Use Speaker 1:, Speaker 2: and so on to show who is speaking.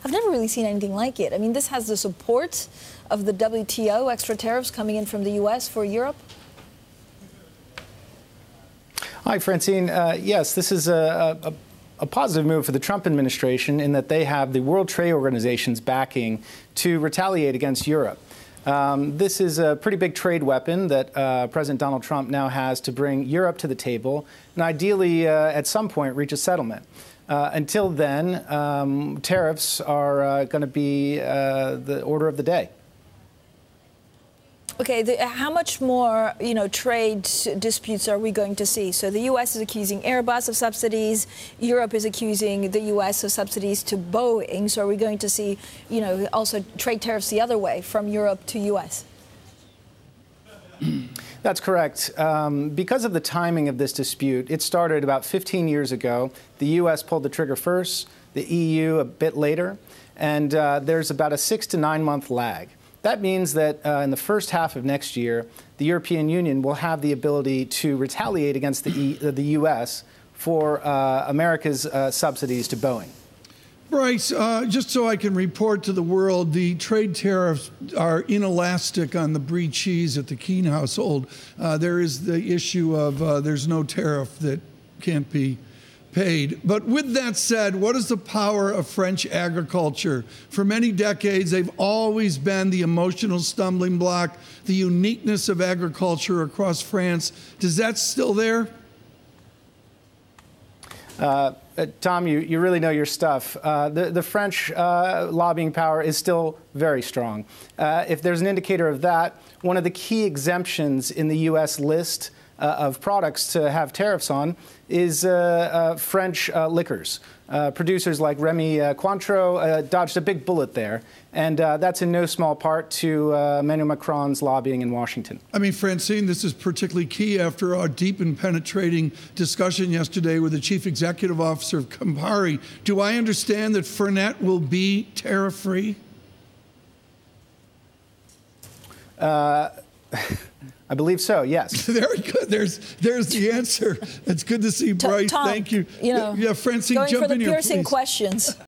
Speaker 1: I've never really seen anything like it. I mean, this has the support of the WTO, extra tariffs coming in from the U.S. for Europe.
Speaker 2: Hi, Francine. Yes, this is a positive move for the Trump administration in that they have the World Trade Organization's backing to retaliate against Europe. This is a pretty big trade weapon that President Donald Trump now has to bring Europe to the table and ideally at some point reach a settlement. Until then, tariffs are going to be the order of the day.
Speaker 1: Okay, how much more, trade disputes are we going to see? So the U.S. is accusing Airbus of subsidies. Europe is accusing the U.S. of subsidies to Boeing. So are we going to see, also trade tariffs the other way from Europe to U.S.?
Speaker 2: That's correct. Because of the timing of this dispute, it started about 15 years ago. The U.S. pulled the trigger first, the EU a bit later, and there's about a 6 to 9 month lag. That means that in the first half of next year, the European Union will have the ability to retaliate against the U.S. for America's subsidies to Boeing.
Speaker 3: Bryce, just so I can report to the world, the trade tariffs are inelastic on the brie cheese at the Keene household. There is the issue of there's no tariff that can't be paid. But with that said, what is the power of French agriculture? For many decades, they've always been the emotional stumbling block, the uniqueness of agriculture across France. Does that still there?
Speaker 2: Tom, you really know your stuff. The French lobbying power is still very strong. If there's an indicator of that, one of the key exemptions in the U.S. list of products to have tariffs on is French liquors. Producers like Remy Cointreau dodged a big bullet there, and that's in no small part to Emmanuel Macron's lobbying in Washington.
Speaker 3: I mean, Francine, this is particularly key after our deep and penetrating discussion yesterday with the chief executive officer of Campari. Do I understand that Fernet will be tariff-free?
Speaker 2: I believe so, yes.
Speaker 3: Very good. There's the answer. It's good to see Bryce.
Speaker 1: Tom,
Speaker 3: thank you.
Speaker 1: Yeah,
Speaker 3: Francine,
Speaker 1: going
Speaker 3: jump
Speaker 1: for the
Speaker 3: in here,
Speaker 1: piercing
Speaker 3: please.
Speaker 1: questions.